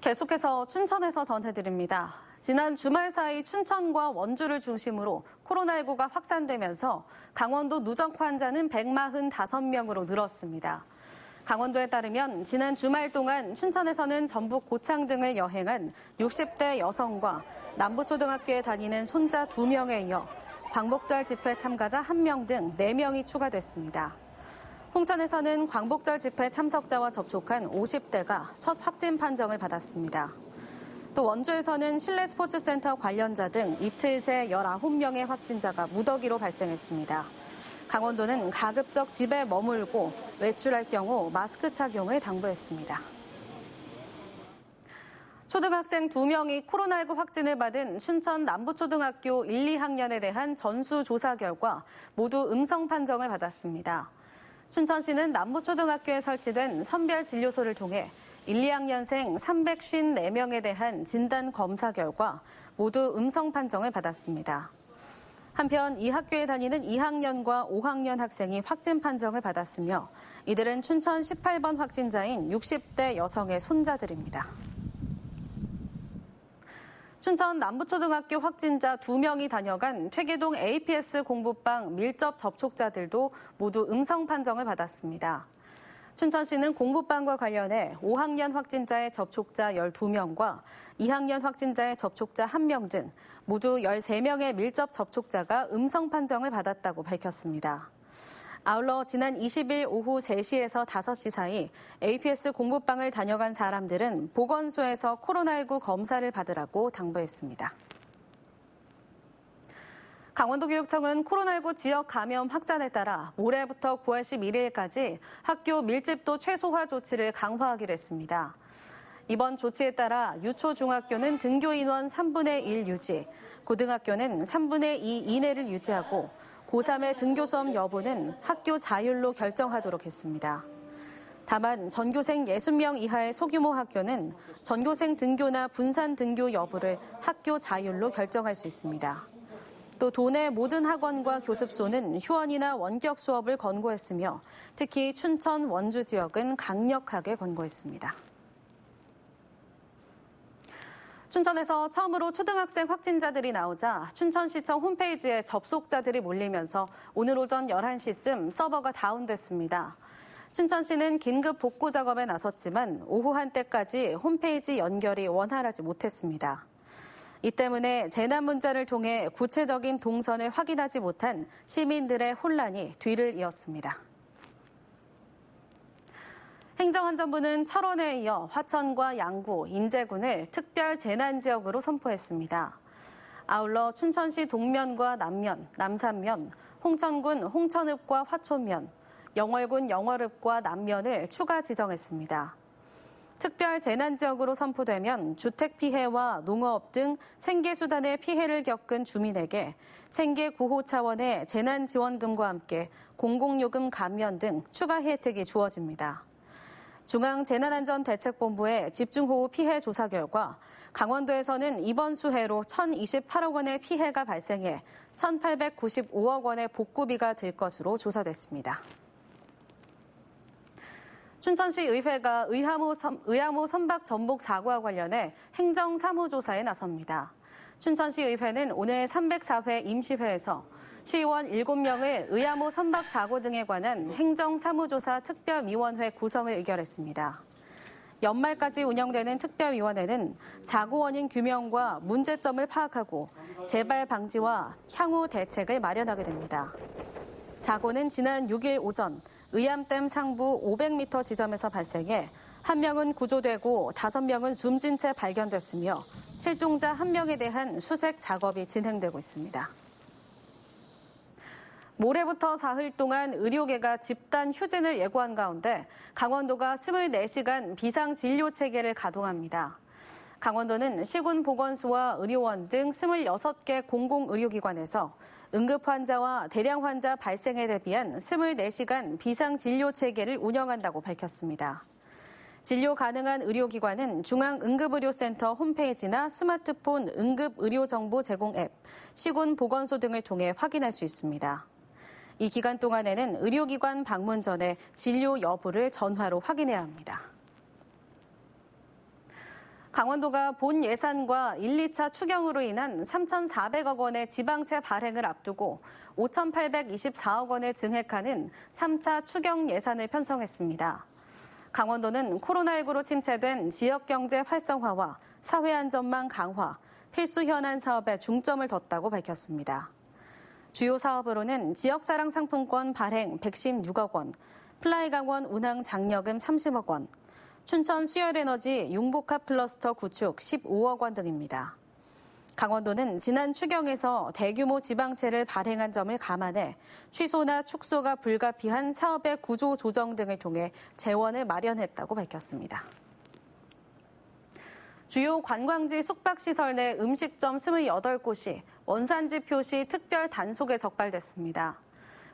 계속해서 춘천에서 전해드립니다. 지난 주말 사이 춘천과 원주를 중심으로 코로나19가 확산되면서 강원도 누적 환자는 145명으로 늘었습니다. 강원도에 따르면 지난 주말 동안 춘천에서는 전북 고창 등을 여행한 60대 여성과 남부초등학교에 다니는 손자 2명에 이어 광복절 집회 참가자 1명 등 4명이 추가됐습니다. 홍천에서는 광복절 집회 참석자와 접촉한 50대가 첫 확진 판정을 받았습니다. 또 원주에서는 실내 스포츠센터 관련자 등 이틀 새 19명의 확진자가 무더기로 발생했습니다. 강원도는 가급적 집에 머물고 외출할 경우 마스크 착용을 당부했습니다. 초등학생 2명이 코로나19 확진을 받은 춘천 남부초등학교 1, 2학년에 대한 전수조사 결과 모두 음성 판정을 받았습니다. 춘천시는 남부초등학교에 설치된 선별진료소를 통해 1, 2학년생 354명에 대한 진단 검사 결과 모두 음성 판정을 받았습니다. 한편 이 학교에 다니는 2학년과 5학년 학생이 확진 판정을 받았으며 이들은 춘천 18번 확진자인 60대 여성의 손자들입니다. 춘천 남부초등학교 확진자 2명이 다녀간 퇴계동 APS 공부방 밀접 접촉자들도 모두 음성 판정을 받았습니다. 춘천시는 공부방과 관련해 5학년 확진자의 접촉자 12명과 2학년 확진자의 접촉자 1명 등 모두 13명의 밀접 접촉자가 음성 판정을 받았다고 밝혔습니다. 아울러 지난 20일 오후 3시에서 5시 사이 APS 공부방을 다녀간 사람들은 보건소에서 코로나19 검사를 받으라고 당부했습니다. 강원도교육청은 코로나19 지역 감염 확산에 따라 올해부터 9월 11일까지 학교 밀집도 최소화 조치를 강화하기로 했습니다. 이번 조치에 따라 유초중학교는 등교 인원 3분의 1 유지, 고등학교는 3분의 2 이내를 유지하고 고3의 등교 수업 여부는 학교 자율로 결정하도록 했습니다. 다만 전교생 60명 이하의 소규모 학교는 전교생 등교나 분산 등교 여부를 학교 자율로 결정할 수 있습니다. 또 도내 모든 학원과 교습소는 휴원이나 원격 수업을 권고했으며 특히 춘천, 원주 지역은 강력하게 권고했습니다. 춘천에서 처음으로 초등학생 확진자들이 나오자 춘천시청 홈페이지에 접속자들이 몰리면서 오늘 오전 11시쯤 서버가 다운됐습니다. 춘천시는 긴급 복구 작업에 나섰지만 오후 한때까지 홈페이지 연결이 원활하지 못했습니다. 이 때문에 재난 문자를 통해 구체적인 동선을 확인하지 못한 시민들의 혼란이 뒤를 이었습니다. 행정안전부는 철원에 이어 화천과 양구, 인제군을 특별 재난지역으로 선포했습니다. 아울러 춘천시 동면과 남면, 남산면, 홍천군 홍천읍과 화촌면, 영월군 영월읍과 남면을 추가 지정했습니다. 특별 재난지역으로 선포되면 주택 피해와 농업 등 생계수단의 피해를 겪은 주민에게 생계구호 차원의 재난지원금과 함께 공공요금 감면 등 추가 혜택이 주어집니다. 중앙재난안전대책본부의 집중호우 피해 조사 결과 강원도에서는 이번 수해로 1,028억 원의 피해가 발생해 1,895억 원의 복구비가 들 것으로 조사됐습니다. 춘천시 의회가 의암호 선박 전복 사고와 관련해 행정사무조사에 나섭니다. 춘천시 의회는 오늘 304회 임시회에서 시의원 7명의 의암호 선박 사고 등에 관한 행정사무조사 특별위원회 구성을 의결했습니다. 연말까지 운영되는 특별위원회는 사고 원인 규명과 문제점을 파악하고 재발 방지와 향후 대책을 마련하게 됩니다. 사고는 지난 6일 오전 의암댐 상부 500m 지점에서 발생해 1명은 구조되고 5명은 숨진 채 발견됐으며 실종자 1명에 대한 수색 작업이 진행되고 있습니다. 모레부터 사흘 동안 의료계가 집단 휴진을 예고한 가운데 강원도가 24시간 비상진료체계를 가동합니다. 강원도는 시군보건소와 의료원 등 26개 공공의료기관에서 응급환자와 대량환자 발생에 대비한 24시간 비상진료체계를 운영한다고 밝혔습니다. 진료 가능한 의료기관은 중앙응급의료센터 홈페이지나 스마트폰 응급의료정보 제공 앱, 시군보건소 등을 통해 확인할 수 있습니다. 이 기간 동안에는 의료기관 방문 전에 진료 여부를 전화로 확인해야 합니다. 강원도가 본 예산과 1, 2차 추경으로 인한 3,400억 원의 지방채 발행을 앞두고 5,824억 원을 증액하는 3차 추경 예산을 편성했습니다. 강원도는 코로나19로 침체된 지역경제 활성화와 사회안전망 강화, 필수 현안 사업에 중점을 뒀다고 밝혔습니다. 주요 사업으로는 지역사랑 상품권 발행 116억 원, 플라이강원 운항 장려금 30억 원, 춘천 수열에너지 융복합 클러스터 구축 15억 원 등입니다. 강원도는 지난 추경에서 대규모 지방채를 발행한 점을 감안해 취소나 축소가 불가피한 사업의 구조 조정 등을 통해 재원을 마련했다고 밝혔습니다. 주요 관광지 숙박시설 내 음식점 28곳이 원산지 표시 특별 단속에 적발됐습니다.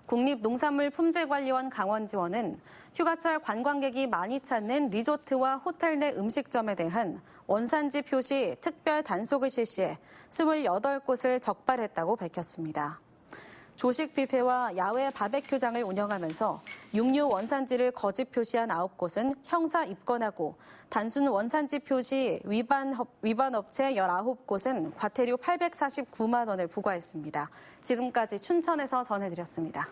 국립농산물품질관리원 강원지원은 휴가철 관광객이 많이 찾는 리조트와 호텔 내 음식점에 대한 원산지 표시 특별 단속을 실시해 28곳을 적발했다고 밝혔습니다. 조식 뷔페와 야외 바베큐장을 운영하면서 육류 원산지를 거짓 표시한 9곳은 형사 입건하고 단순 원산지 표시 위반 업체 19곳은 과태료 849만 원을 부과했습니다. 지금까지 춘천에서 전해드렸습니다.